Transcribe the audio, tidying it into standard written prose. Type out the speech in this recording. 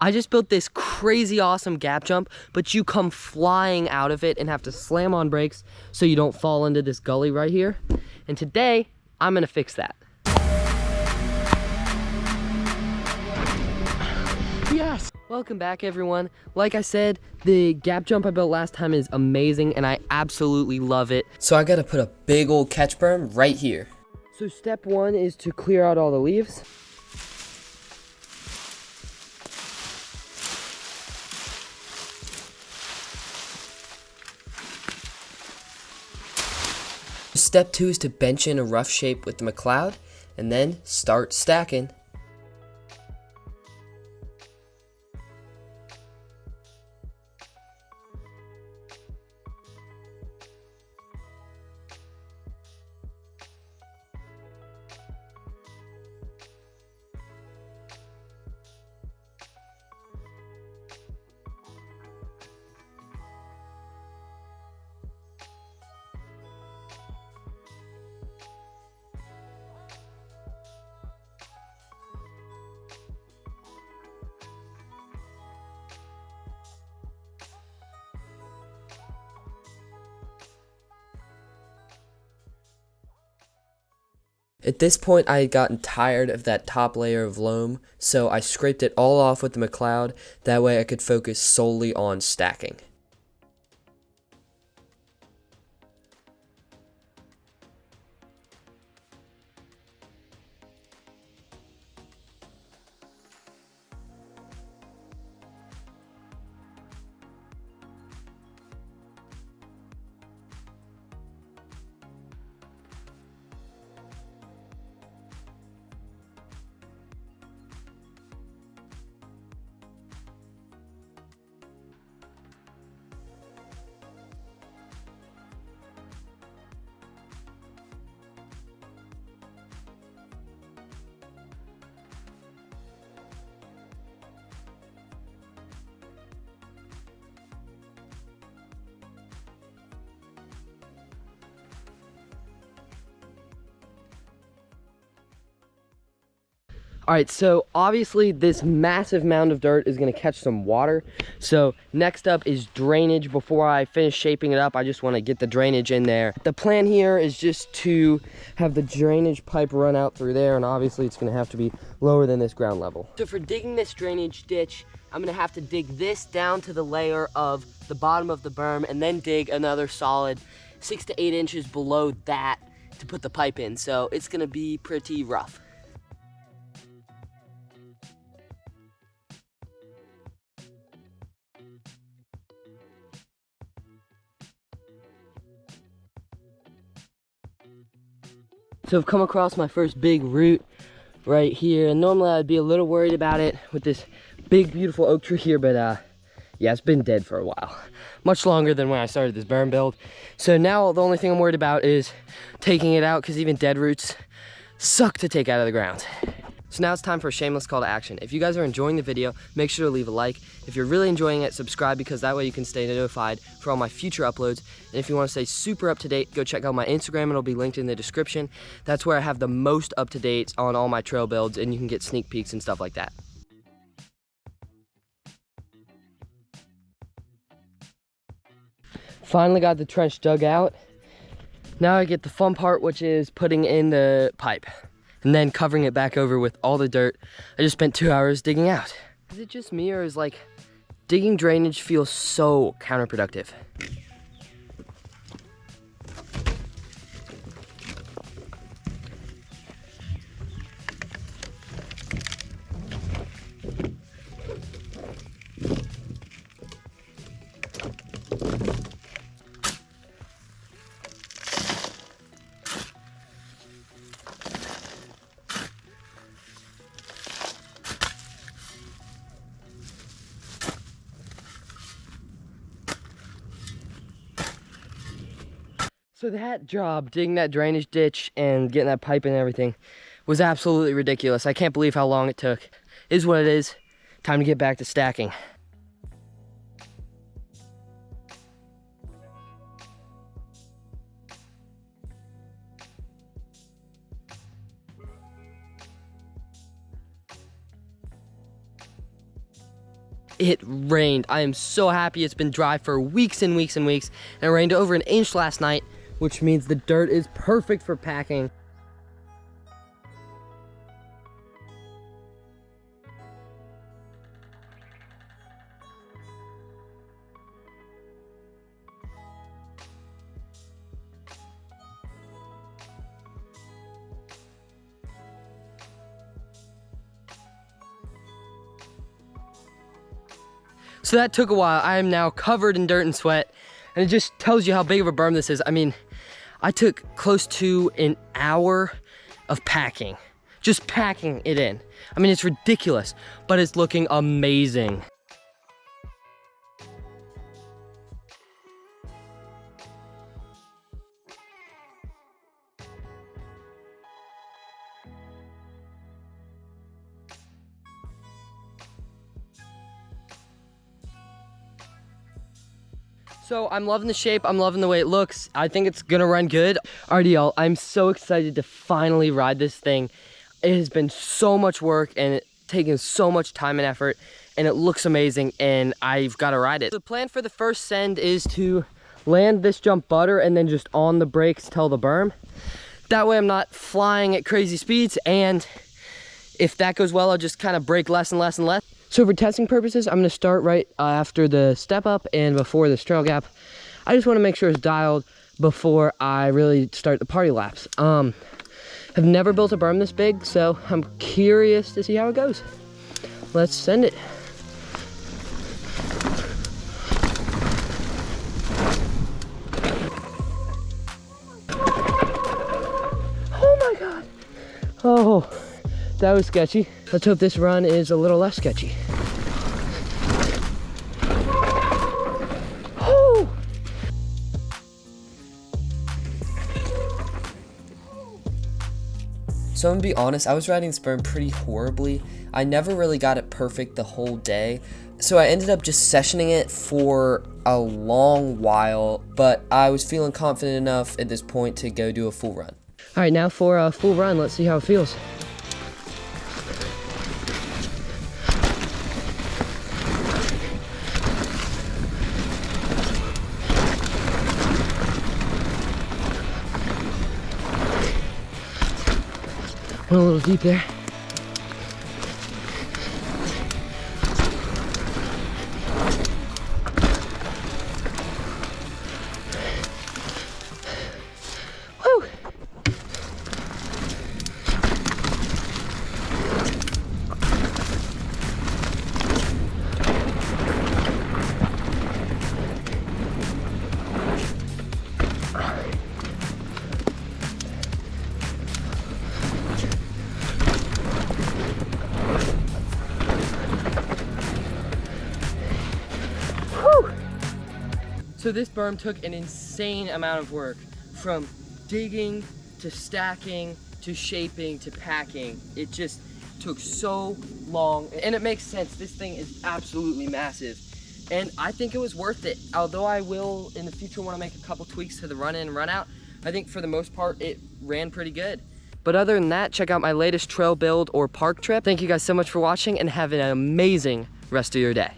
I just built this crazy awesome gap jump, but you come flying out of it and have to slam on brakes so you don't fall into this gully right here. And today, I'm gonna fix that. Yes! Welcome back, everyone. Like I said, the gap jump I built last time is amazing and I absolutely love it. So I gotta put a big old catch berm right here. So step one is to clear out all the leaves. Step two is to bench in a rough shape with the McLeod and then start stacking. At this point, I had gotten tired of that top layer of loam, so I scraped it all off with the McLeod. That way I could focus solely on stacking. All right, so obviously this massive mound of dirt is gonna catch some water. So next up is drainage. Before I finish shaping it up, I just wanna get the drainage in there. The plan here is just to have the drainage pipe run out through there, and obviously it's gonna have to be lower than this ground level. So for digging this drainage ditch, I'm gonna have to dig this down to the layer of the bottom of the berm and then dig another solid 6 to 8 inches below that to put the pipe in. So it's gonna be pretty rough. So I've come across my first big root right here, and normally I'd be a little worried about it with this big beautiful oak tree here, but yeah, it's been dead for a while, much longer than when I started this berm build. So now the only thing I'm worried about is taking it out, because even dead roots suck to take out of the ground. So now it's time for a shameless call to action. If you guys are enjoying the video, make sure to leave a like. If you're really enjoying it, subscribe, because that way you can stay notified for all my future uploads. And if you want to stay super up to date, go check out my Instagram. It'll be linked in the description. That's where I have the most up to dates on all my trail builds, and you can get sneak peeks and stuff like that. Finally got the trench dug out. Now I get the fun part, which is putting in the pipe and then covering it back over with all the dirt I just spent 2 hours digging out. Is it just me, or is like digging drainage feels so counterproductive? So that job, digging that drainage ditch and getting that pipe and everything, was absolutely ridiculous. I can't believe how long it took. It is what it is. Time to get back to stacking. it rained. I am so happy. It's been dry for weeks and weeks and weeks, and it rained over an inch last night, which means the dirt is perfect for packing. So that took a while. I am now covered in dirt and sweat, and it just tells you how big of a berm this is. I mean, I took close to an hour of packing, just packing it in. I mean, it's ridiculous, but it's looking amazing. So I'm loving the shape, I'm loving the way it looks. I think it's gonna run good. Alrighty y'all, I'm so excited to finally ride this thing. It has been so much work and it's taken so much time and effort, and it looks amazing, and I've gotta ride it. The plan for the first send is to land this jump butter and then just on the brakes till the berm. That way I'm not flying at crazy speeds, and if that goes well, I'll just kind of brake less and less and less. So for testing purposes, I'm gonna start right after the step up and before the trail gap. I just wanna make sure it's dialed before I really start the party laps. I've never built a berm this big, so I'm curious to see how it goes. Let's send it. Oh my God. Oh, that was sketchy. Let's hope this run is a little less sketchy. Oh. So I'm gonna be honest, I was riding this berm pretty horribly. I never really got it perfect the whole day. So I ended up just sessioning it for a long while, but I was feeling confident enough at this point to go do a full run. All right, now for a full run, let's see how it feels. Went a little deep there. Woo! So this berm took an insane amount of work, from digging to stacking to shaping to packing. It just took so long, and it makes sense. This thing is absolutely massive, and I think it was worth it. Although I will in the future want to make a couple tweaks to the run in and run out, I think for the most part it ran pretty good. But other than that, check out my latest trail build or park trip. Thank you guys so much for watching, and have an amazing rest of your day.